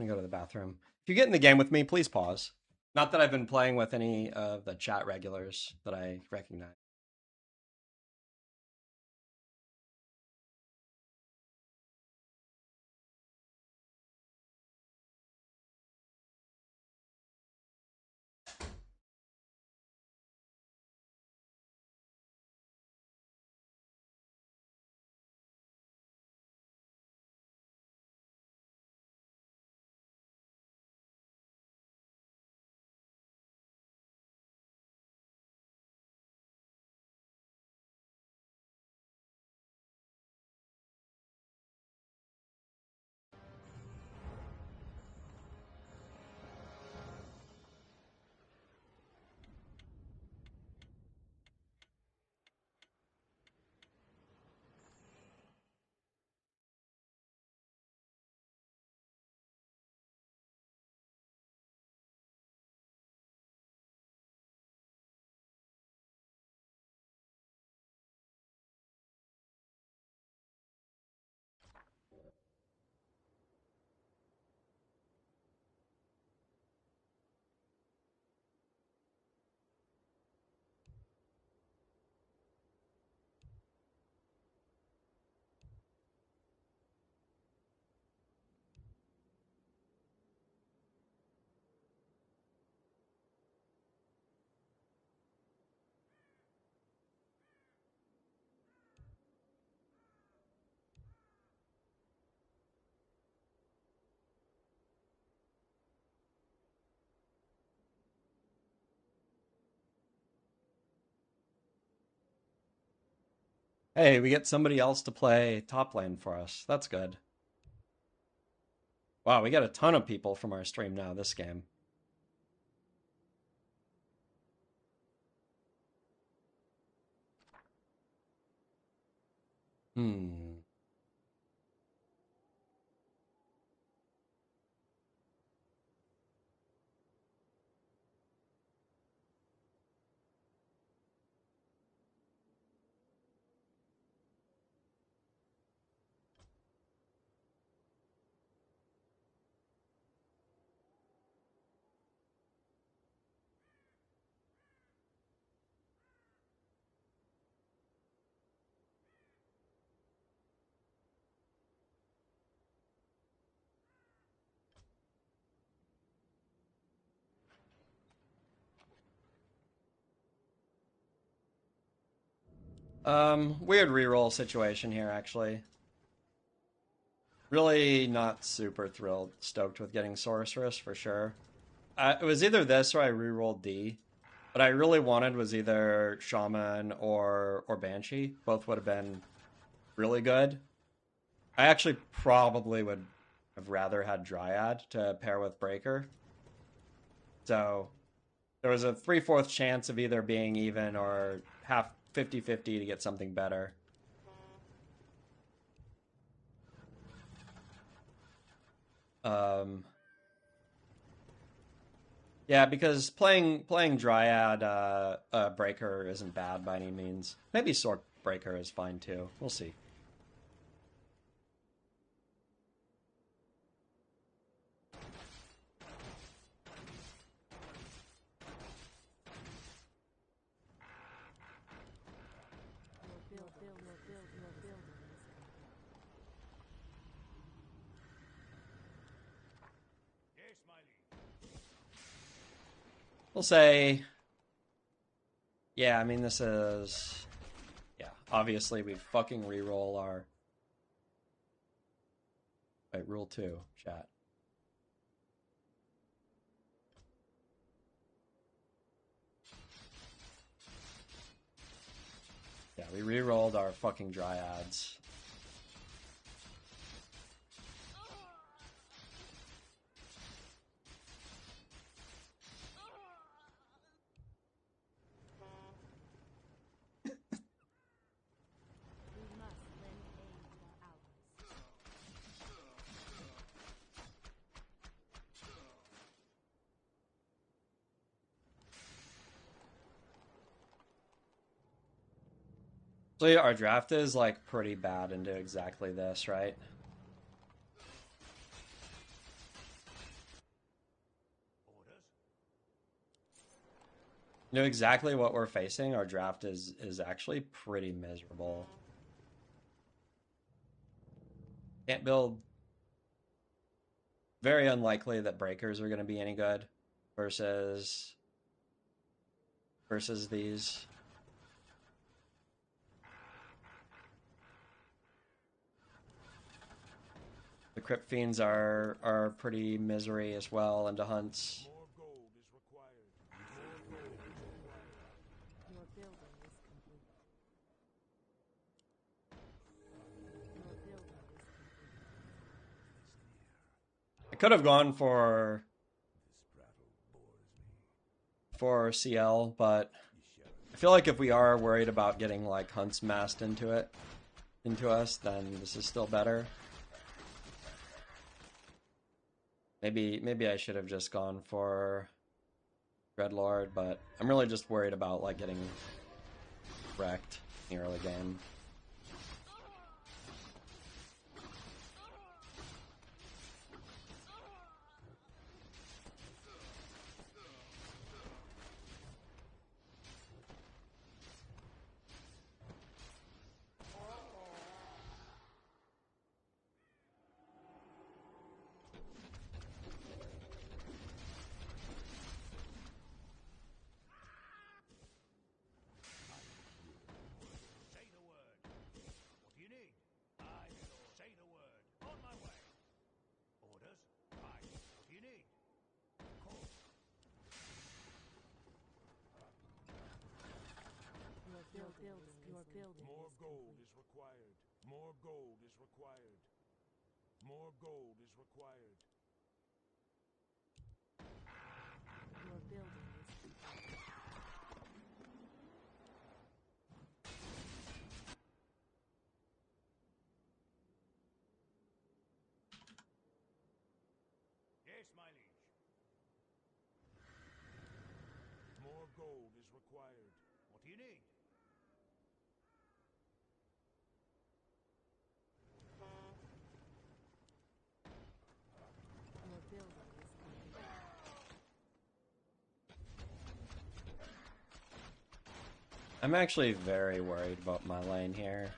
I'm gonna go to the bathroom. If you get in the game with me, please pause. Not that I've been playing with any of the chat regulars that I recognize. Hey, we get somebody else to play top lane for us. That's good. Wow, we got a ton of people from our stream now this game. Hmm. Weird reroll situation here, actually. Really not super stoked with getting Sorceress for sure. It was either this or I rerolled D. What I really wanted was either Shaman or Banshee. Both would have been really good. I actually probably would have rather had Dryad to pair with Breaker. So there was a 3/4 chance of either being even or half 50-50 to get something better. Um, yeah, because playing Dryad Breaker isn't bad by any means. Maybe Sword Breaker is fine too. We'll see. We'll say, yeah, I mean, this is, yeah, obviously we fucking reroll our, wait, rule 2, chat. Yeah, we rerolled our fucking Dryads. So yeah, our draft is like pretty bad into exactly this, right? know exactly what we're facing. Our draft is actually pretty miserable. Can't build. Very unlikely that breakers are going to be any good versus these. The Crypt Fiends are pretty misery as well into hunts. More gold is required. More gold is required. Your building is complete. Your building is complete. I could have gone for This prattle bores me. CL, but You I feel like if we are worried about getting like hunts massed into us, then this is still better. Maybe I should have just gone for Dreadlord, but I'm really just worried about like getting wrecked in the early game. Say the word. What do you need? I say the word. On my way. Orders? Aye. What do you need? Call. Your building More is gold complete. is required. More gold is required. More gold is required. Your building is complete. Yes, my liege. More gold is required. What do you need? Your building is complete. I'm actually very worried about my lane here.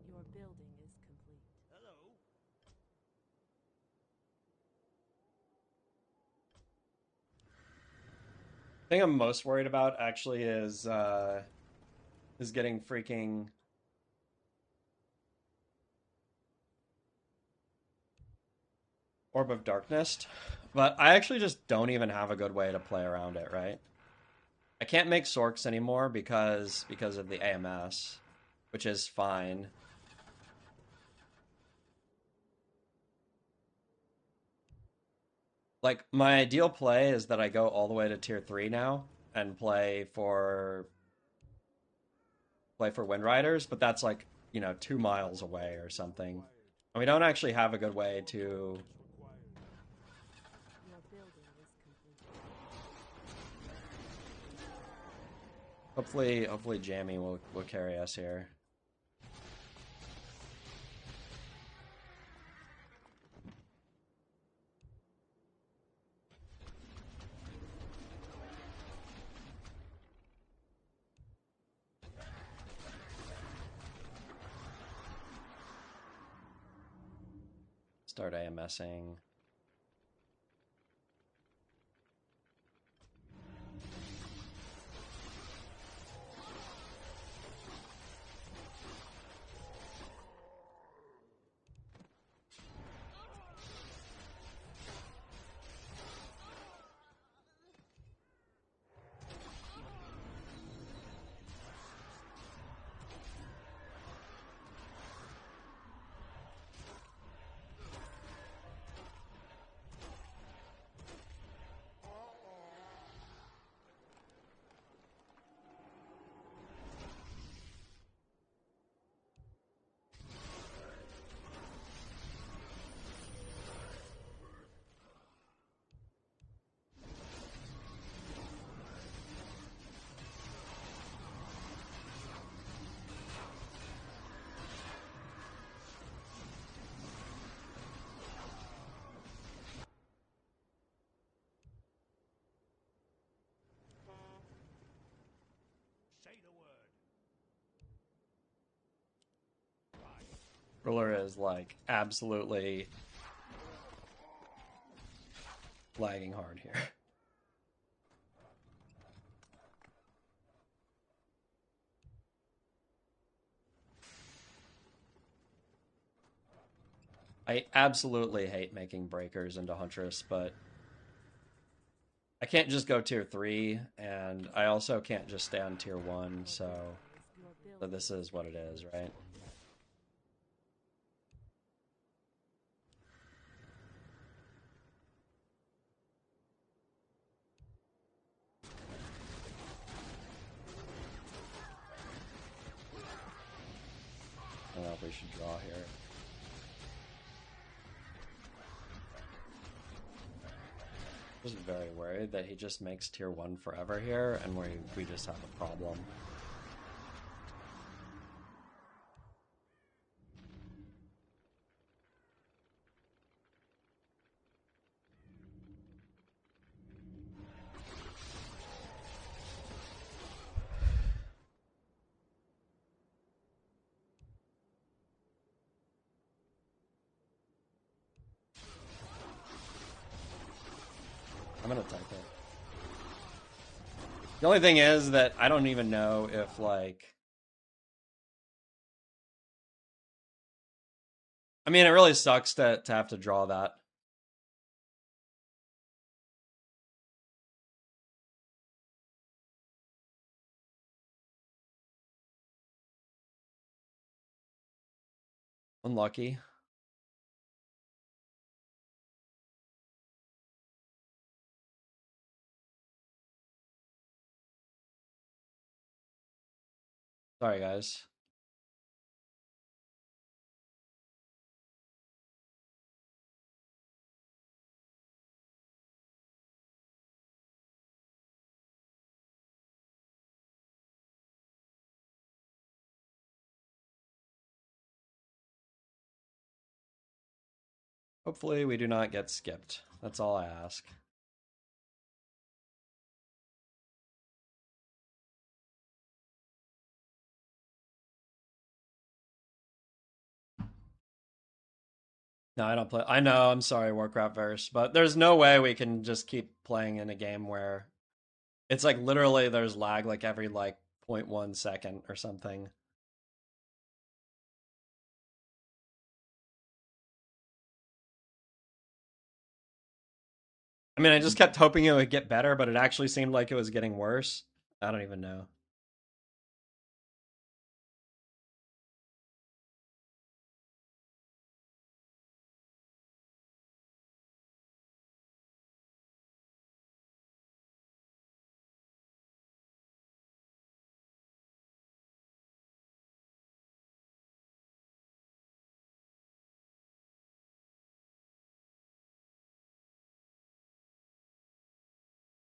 Your building is complete. Hello. Thing I'm most worried about actually is getting freaking Orb of Darkness, but I actually just don't even have a good way to play around it, right? I can't make Sorks anymore because of the AMS, which is fine. Like, my ideal play is that I go all the way to tier 3 now and play for Wind Riders, but that's like, 2 miles away or something. And we don't actually have a good way to Your building is complete. hopefully Jammy will carry us here. Start AMSing. Say the word. Ruler is like absolutely lagging hard here. I absolutely hate making breakers into Huntress, but I can't just go tier 3, and I also can't just stay on tier 1, so Your building this is what it is, right? I don't know if we should draw here. I'm just very worried that he just makes tier 1 forever here, and we just have a problem. I'm gonna type it. The only thing is that I don't even know if, like... I mean, it really sucks to have to draw that. Unlucky. Sorry, guys. Hopefully we do not get skipped. That's all I ask. No, I don't play. I know, I'm sorry, Warcraft verse, but there's no way we can just keep playing in a game where it's like literally there's lag like every like 0.1 second or something. I mean, I just kept hoping it would get better, but it actually seemed like it was getting worse. I don't even know.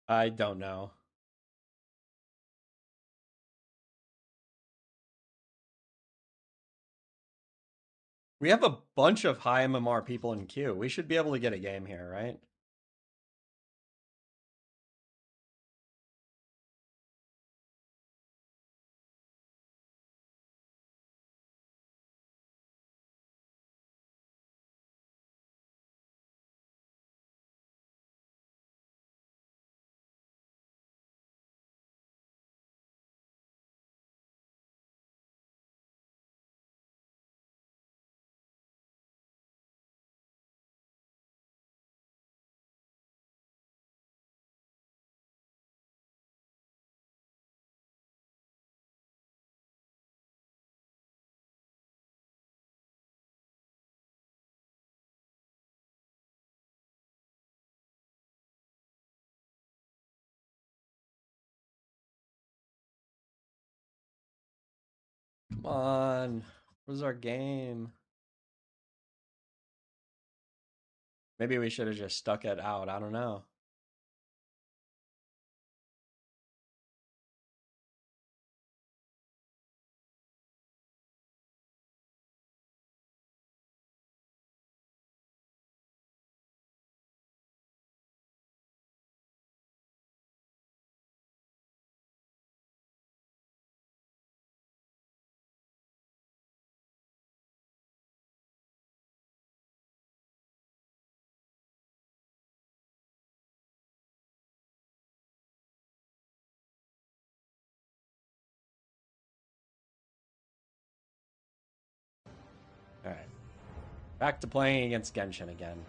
I don't know. We have a bunch of high MMR people in queue. We should be able to get a game here, right? Come on. Where's our game? Maybe we should have just stuck it out. I don't know. Back to playing against Genshin again.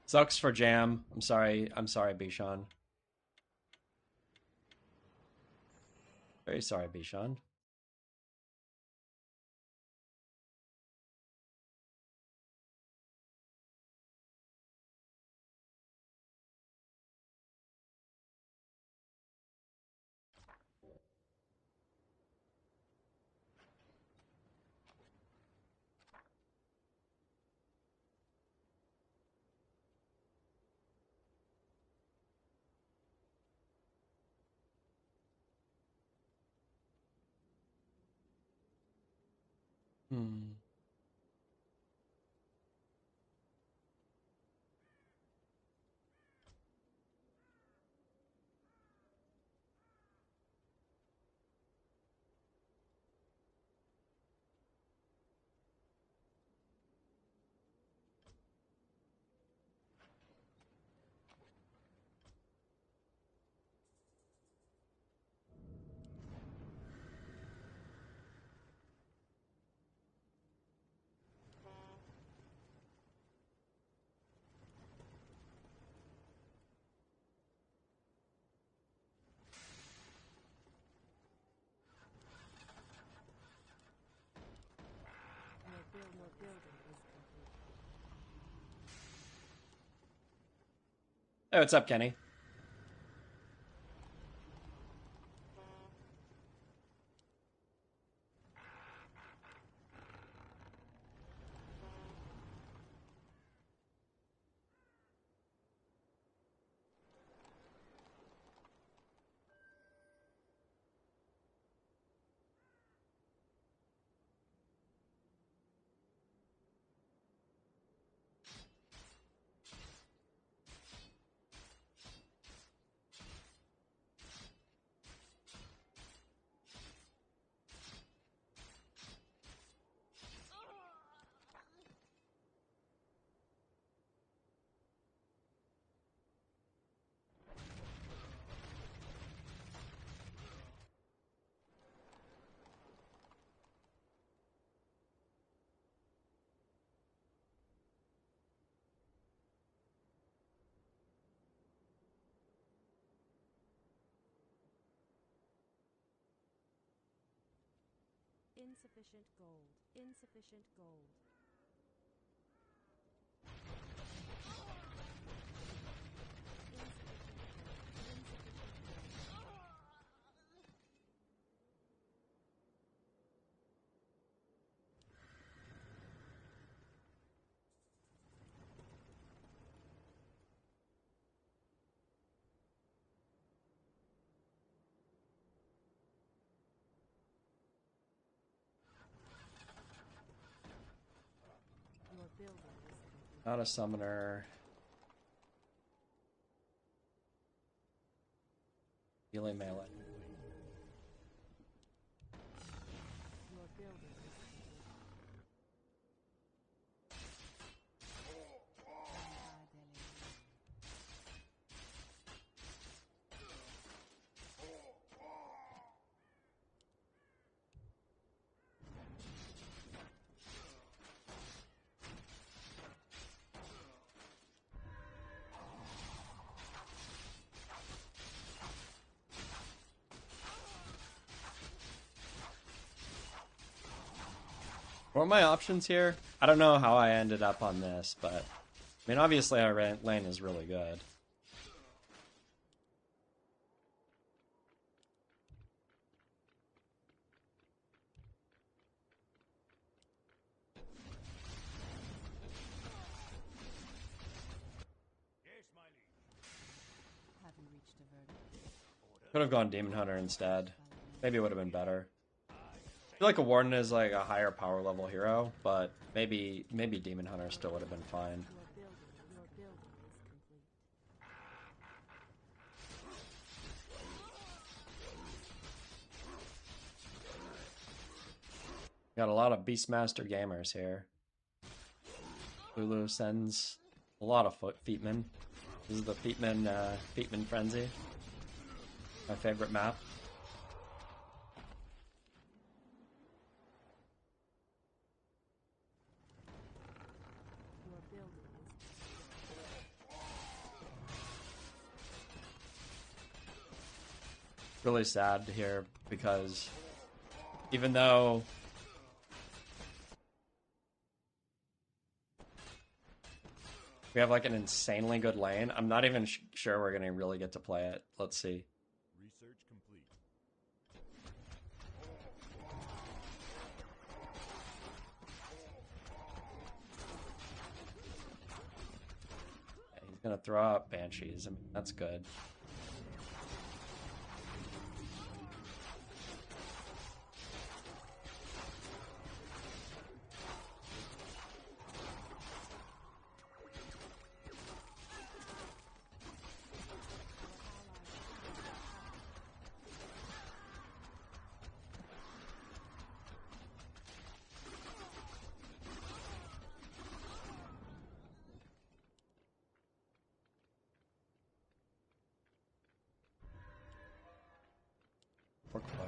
Sucks for Jam. I'm sorry, Bishan. Very sorry, Bishan. Hmm. Your building is complete. Hey, what's up, Kenny? Insufficient gold. Insufficient gold. Your building is complete. Not a summoner. Healing melee. Your building is complete. What are my options here? I don't know how I ended up on this, but I mean, obviously our lane is really good. Yes, my liege. Have you reached a verdict? Could have gone Demon Hunter instead. Maybe it would have been better. I feel like a Warden is like a higher power level hero, but maybe Demon Hunter still would have been fine. Your building is complete. Got a lot of Beastmaster gamers here. Lulu sends a lot of Feetmen. This is the Feetman Frenzy. My favorite map. really sad to hear because even though we have like an insanely good lane, I'm not even sure we're gonna really get to play it. Let's see. Research complete. He's gonna throw out banshees. I mean, that's good. Poor Claire.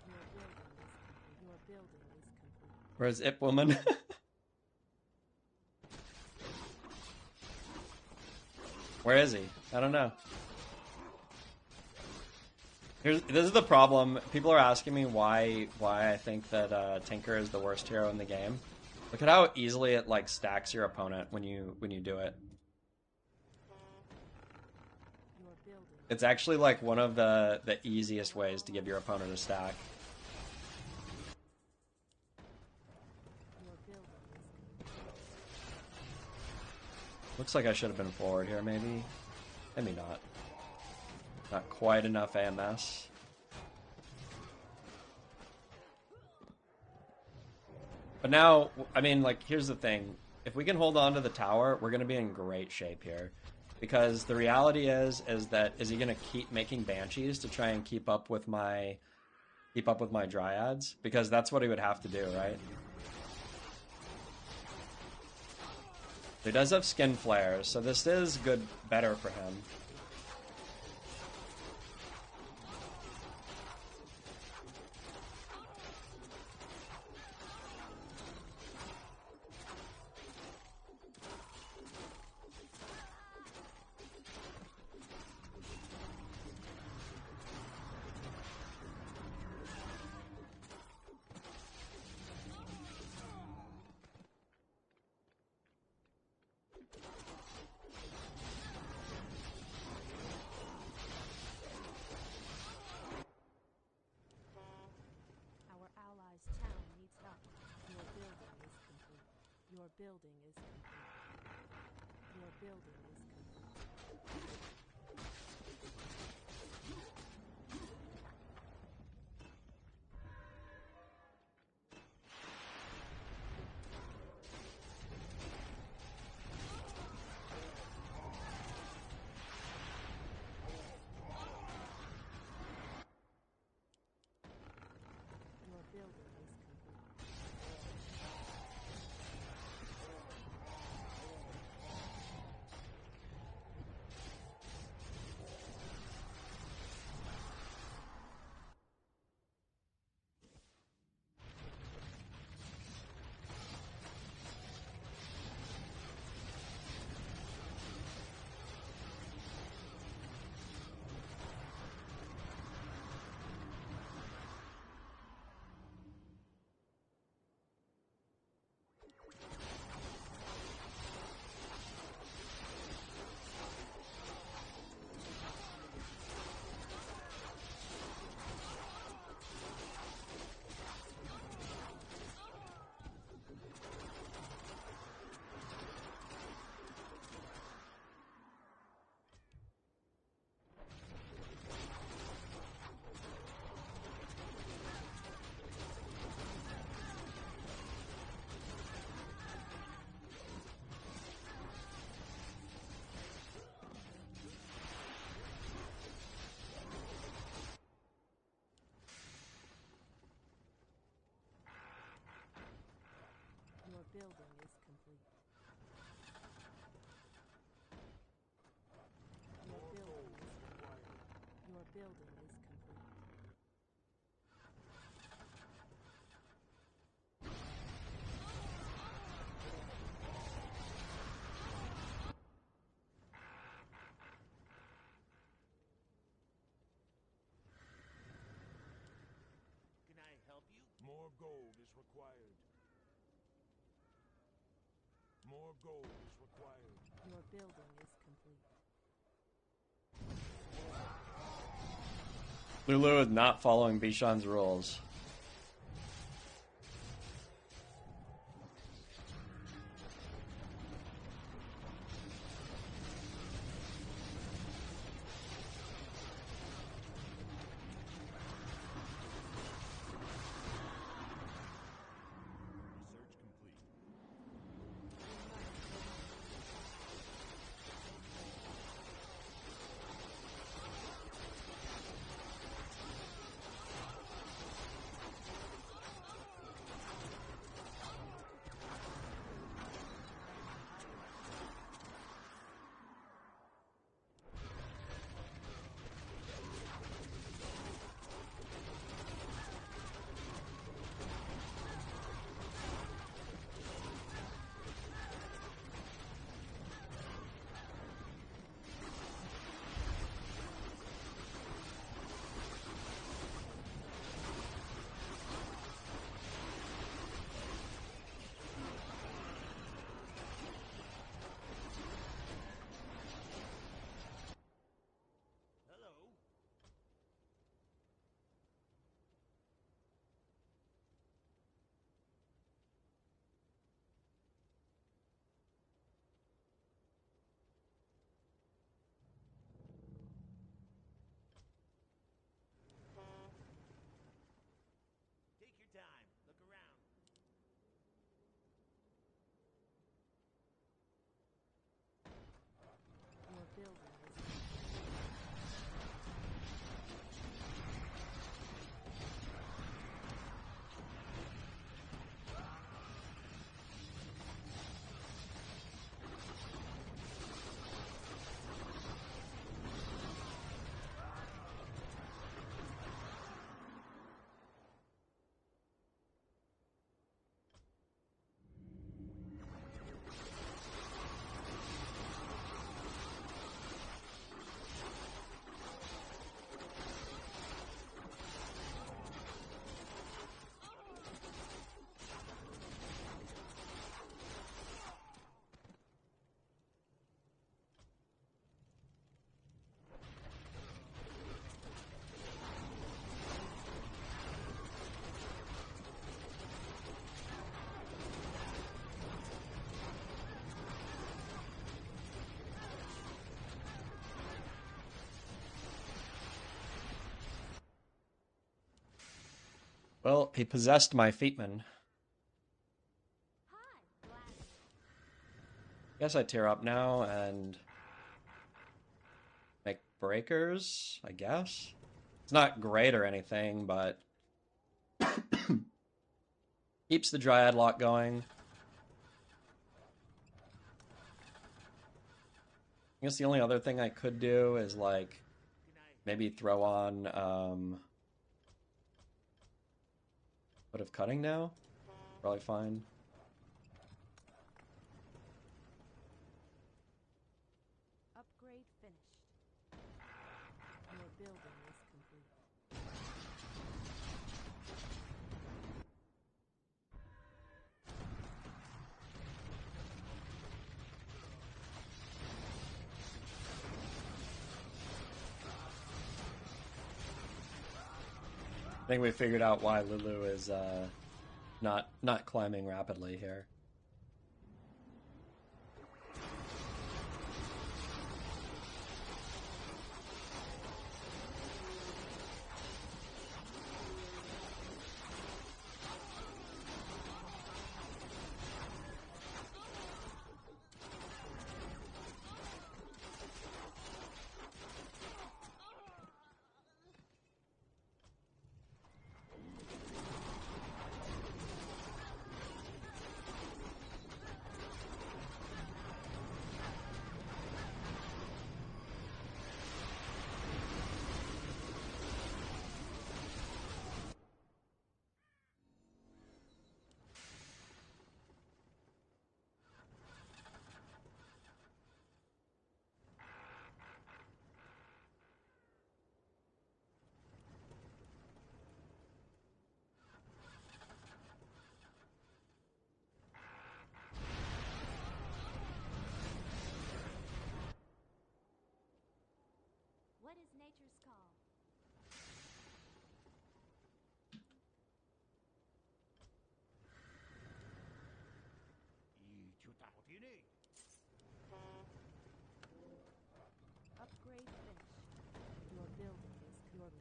Your building is complete. Where's Ip Woman? Where is he? I don't know. This is the problem. People are asking me why I think that Tinker is the worst hero in the game. Look at how easily it like stacks your opponent when you do it. Your building. It's actually like one of the easiest ways to give your opponent a stack. Your building is complete. Looks like I should have been forward here, maybe. Maybe not. Not quite enough AMS. But now, I mean, like, here's the thing. If we can hold on to the tower, we're going to be in great shape here. Because the reality is that, is he going to keep making banshees to try and keep up with my dryads? Because that's what he would have to do, right? He does have skin flares, so this is better for him. Our allies' town needs help. Your building is complete. Your building is complete. Your building is complete. Your building is complete. Your building is complete. Your building is complete. Your building is complete. gold is required. More gold is required. Your building is complete. Lulu is not following Bishan's rules. Research complete. Hello. Take your time. Look around. Your building is complete. Well, he possessed my feetman. Hi, Gladys. Guess I tear up now and make breakers, I guess. It's not great or anything, but keeps the Dryad lock going. I guess the only other thing I could do is like Good night. maybe throw on foot of cutting now. Probably fine. Upgrade finished. Your building is complete. I think we figured out why Lulu is not climbing rapidly here.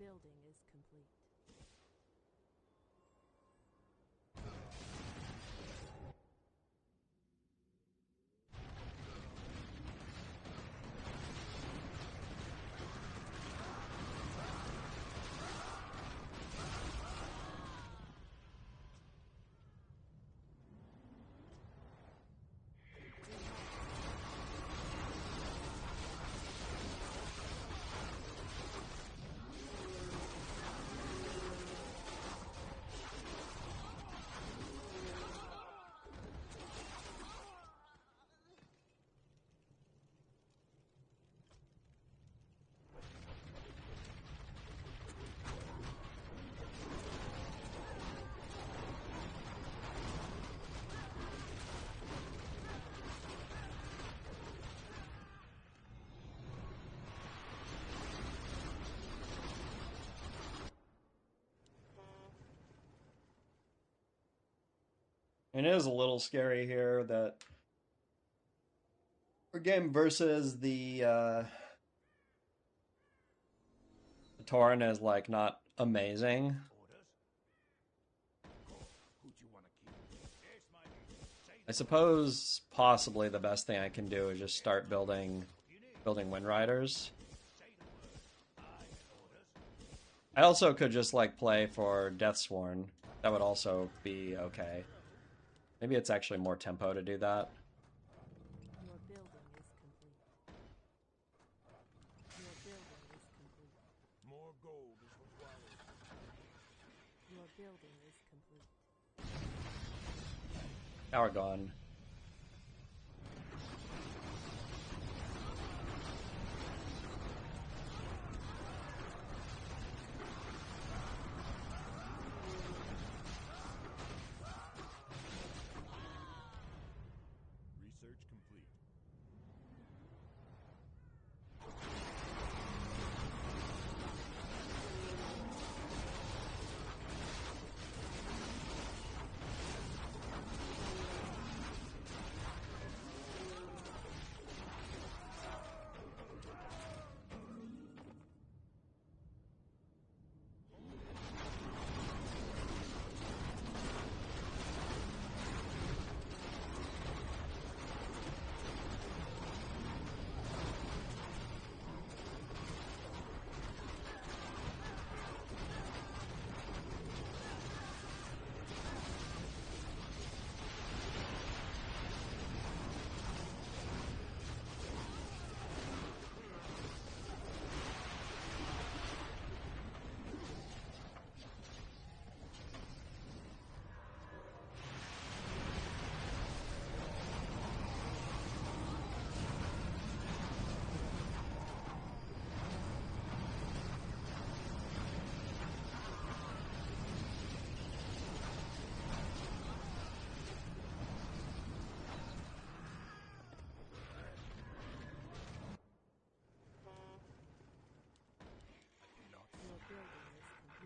building is complete. It is a little scary here that our game versus the Tauren is like not amazing. Orders? Who'd you want to kill? Yes, my liege. Say I suppose possibly the best thing I can do is just start building Wind Riders. the word. I get orders. I also could just like play for Deathsworn. That would also be okay. Maybe it's actually more tempo to do that. Your building is complete. Your building is complete. More gold is required. Your building is complete. Power gone. Research complete.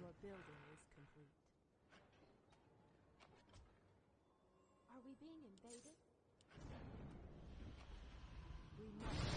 Your building is complete. Are we being invaded? We must.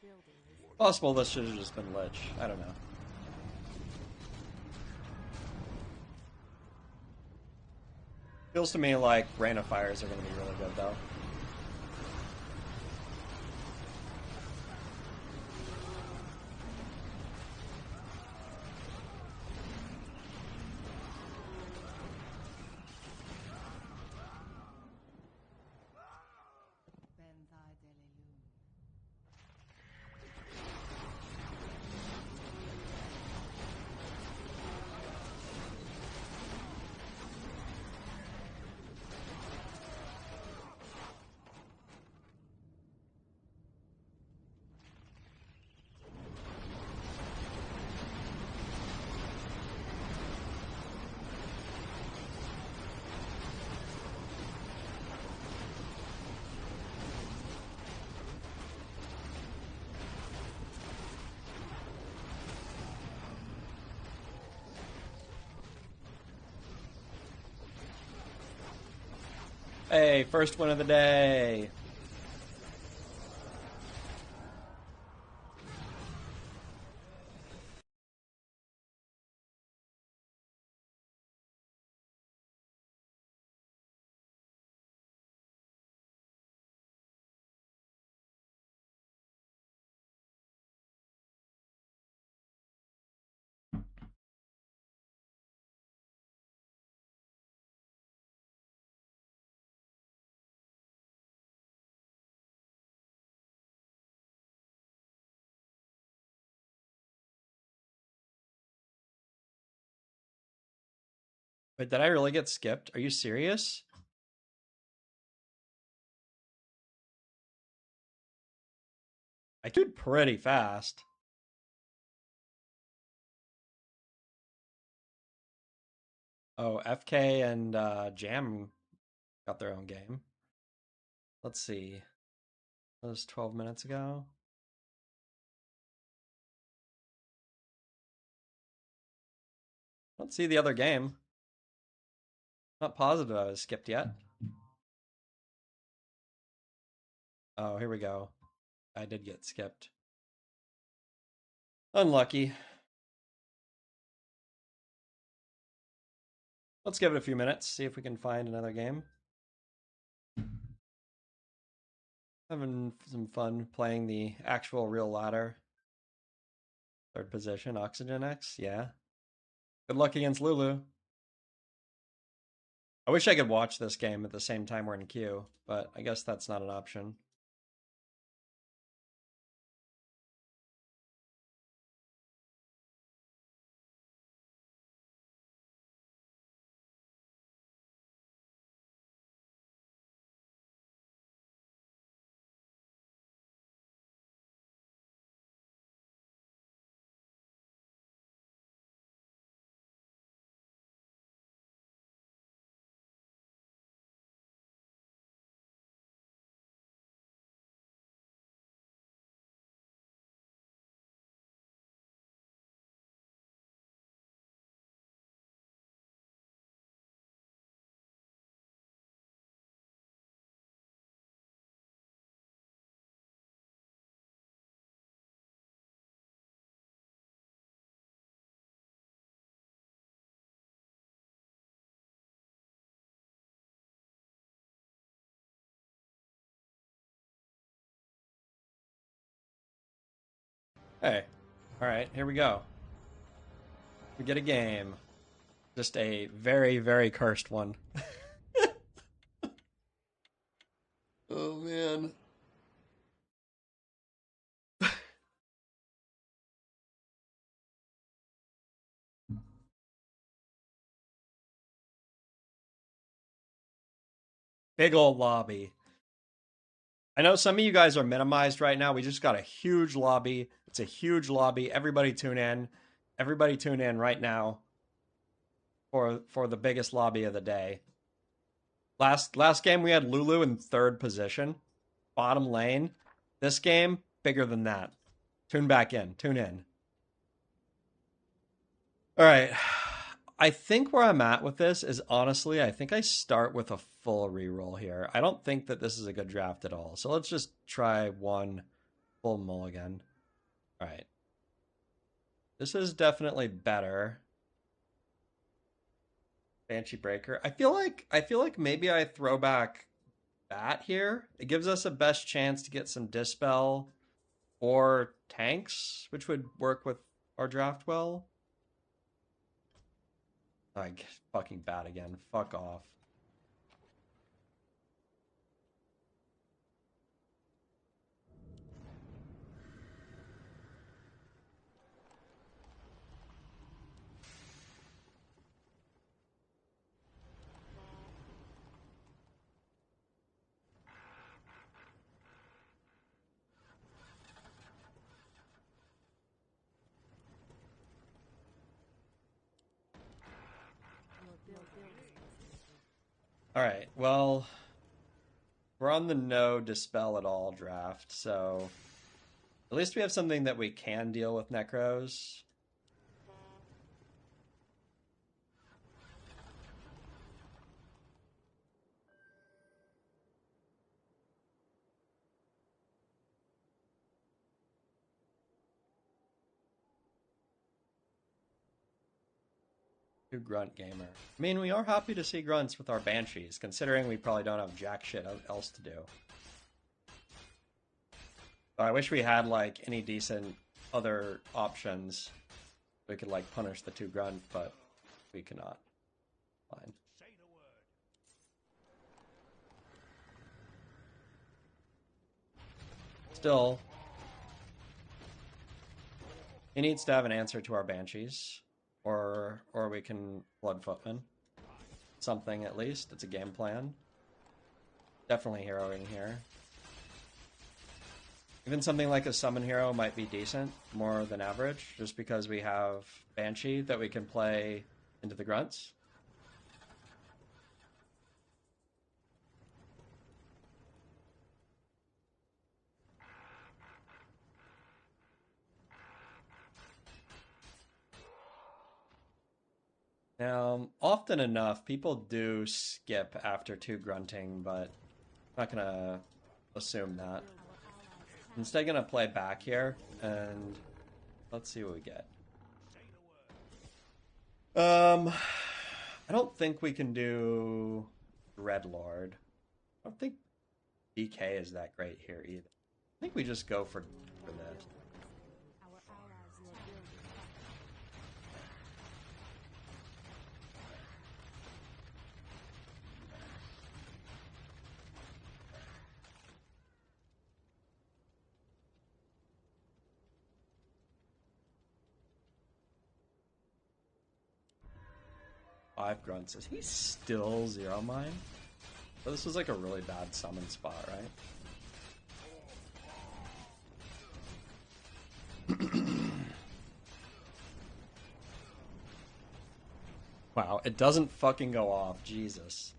building is Possible this should have just been Lich. I don't know. Feels to me like Rain of Fires are going to be really good, though. Hey, first win of the day. Wait, did I really get skipped? Are you serious? I queued pretty fast. Oh, FK and Jam got their own game. Let's see. That was 12 minutes ago. Let's see the other game. Not positive I was skipped yet. Oh, here we go. I did get skipped. Unlucky. Let's give it a few minutes, see if we can find another game. Having some fun playing the actual real ladder. Third position, Oxygen X, yeah. Good luck against Lulu. I wish I could watch this game at the same time we're in queue, but I guess that's not an option. Hey, all right, here we go. We get a game. Just a very, very cursed one. Oh, man. Big old lobby. I know some of you guys are minimized right now. We just got a huge lobby. It's a huge lobby. Everybody tune in. Everybody tune in right now for the biggest lobby of the day. Last game we had Lulu in third position, bottom lane. This game bigger than that. Tune back in. Tune in. All right. I think where I'm at with this is honestly, I think I start with a full reroll here. I don't think that this is a good draft at all. So let's just try one Full mulligan. All right. This is definitely better. Banshee Breaker. I feel like maybe I throw back Bat here. It gives us a best chance to get some Dispel or tanks, which would work with our draft well. Like fucking Bat again. Fuck off. Your building is complete. All right. Well, we're on the no Dispel at all draft, so at least we have something that we can deal with Necros. Grunt gamer. I mean, we are happy to see grunts with our banshees, considering we probably don't have jack shit else to do. I wish we had like any decent other options. We could like punish the 2 grunt, but we cannot. Fine. Say the word. Still, he needs to have an answer to our banshees, or we can blood footman. Something at least. It's a game plan. Definitely heroing here. Even something like a summon hero might be decent, more than average, just because we have Banshee that we can play into the grunts. Now, often enough, people do skip after 2 grunting, but I'm not gonna assume that. I'm instead gonna play back here, and let's see what we get. I don't think we can do Dreadlord. I don't think DK is that great here either. I think we just go for this. Our allies' your building. Five grunts. Is he still 0 mine? Oh, this was like a really bad summon spot, right? Wow, it doesn't fucking go off. Jesus.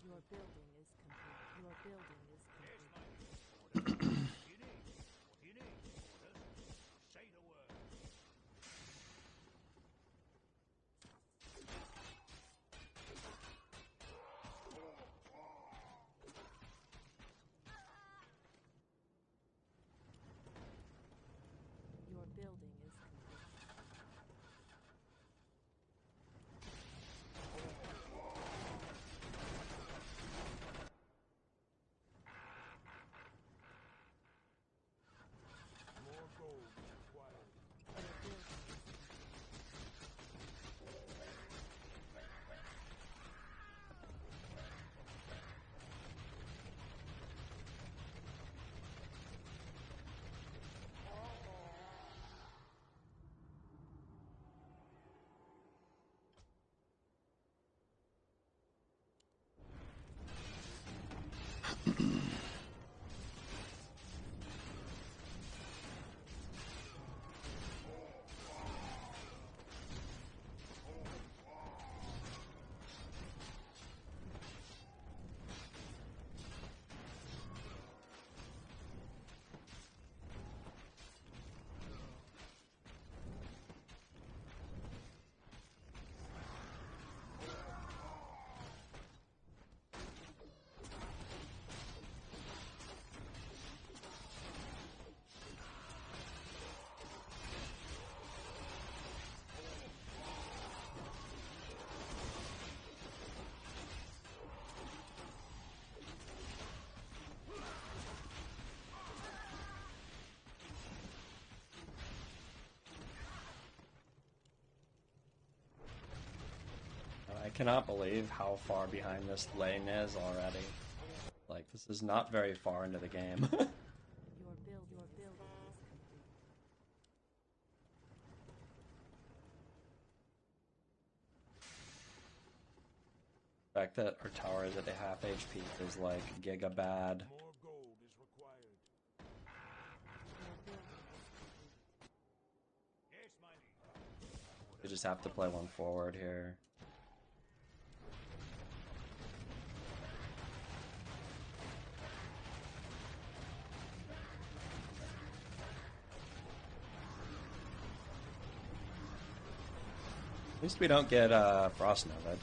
Your building is complete. Your building is complete. What do you need? What do you need? Orders? Say the word. Your building is complete. cannot believe how far behind this lane is already. Like, this is not very far into the game. Your building is complete. The fact that our tower is at a half HP is like giga bad. More gold is required. Your building is complete. Yes, my liege. We just have to play one forward here. At least we don't get Frost Nova.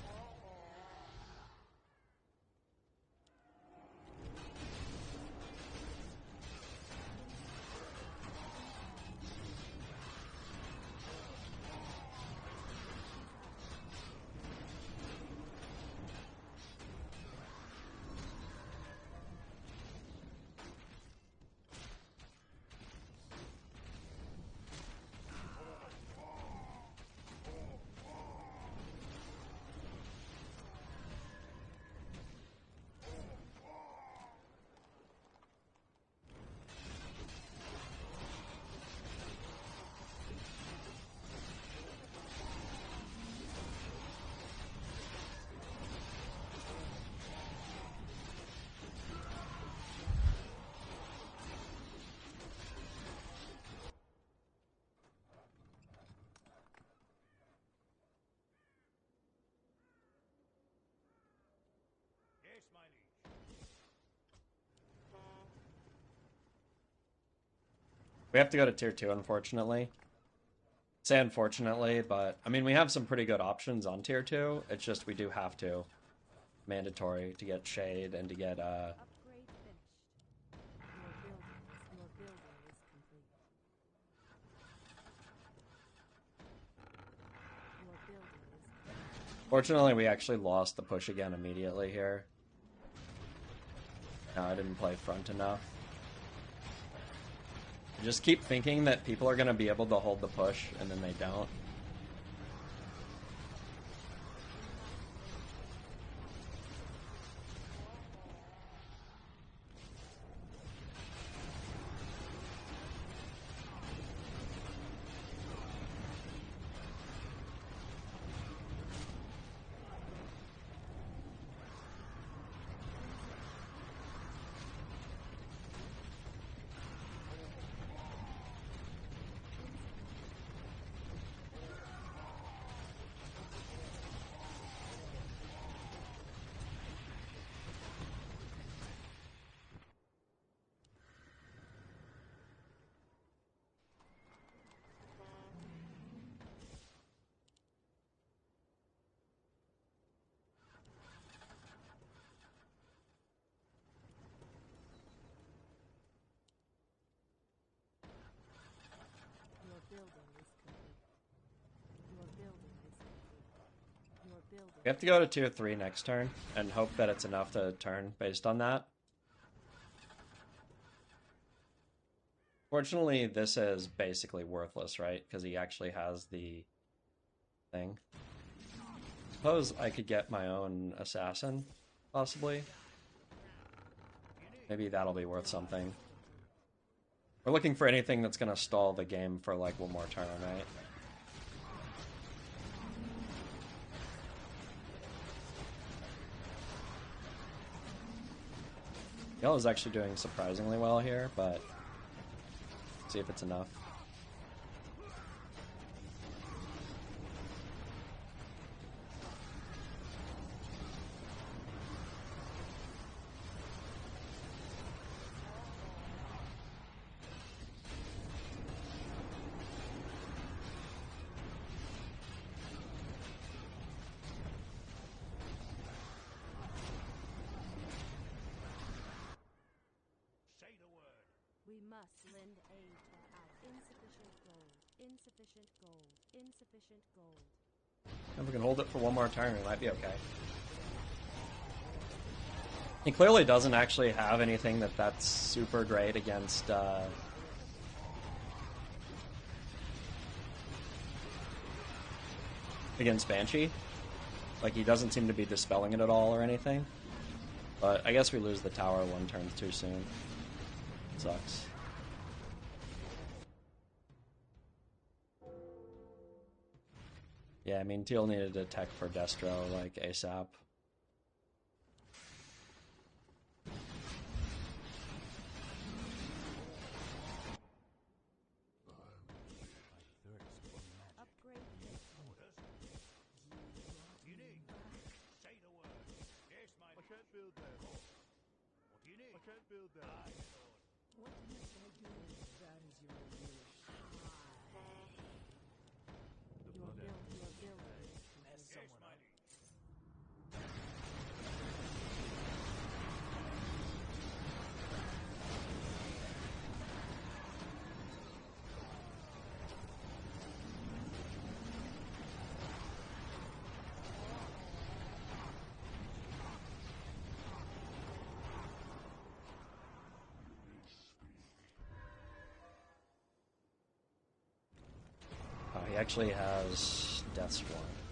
Yes, my liege. We have to go to tier 2, unfortunately. Say unfortunately, but I mean, we have some pretty good options on tier 2. It's just we do have to. Mandatory to get Shade and to get Upgrade finished. Your building is complete. Your building is complete. Fortunately, we actually lost the push again immediately here. No, I didn't play front enough. I just keep thinking that people are going to be able to hold the push, and then they don't. Your building is complete. Your building is complete. Your building. We have to go to tier 3 next turn, and hope that it's enough to turn based on that. Fortunately, this is basically worthless, right? Because he actually has the thing. Suppose I could get my own assassin, possibly. Maybe that'll be worth something. We're looking for anything that's going to stall the game for like one more turn, right? Yellow's actually doing surprisingly well here, but see if it's enough. Say the word. We must lend aid to our insufficient gold. Insufficient gold. Insufficient gold. If we can hold it for one more turn, we might be okay. He clearly doesn't actually have anything that's super great against against Banshee. Like, he doesn't seem to be dispelling it at all or anything. But I guess we lose the tower one turn too soon. Sucks. Yeah, I mean, Teal needed a tech for Destro, like, ASAP. Upgrade kit. Orders? What do you need? Say the word. Yes, my lord. I can't build that. What do you need? I can't build that. Aye, my lord. What must I do? That is your wish. Your building is complete. Yes, my liege. He actually has Death Swarm.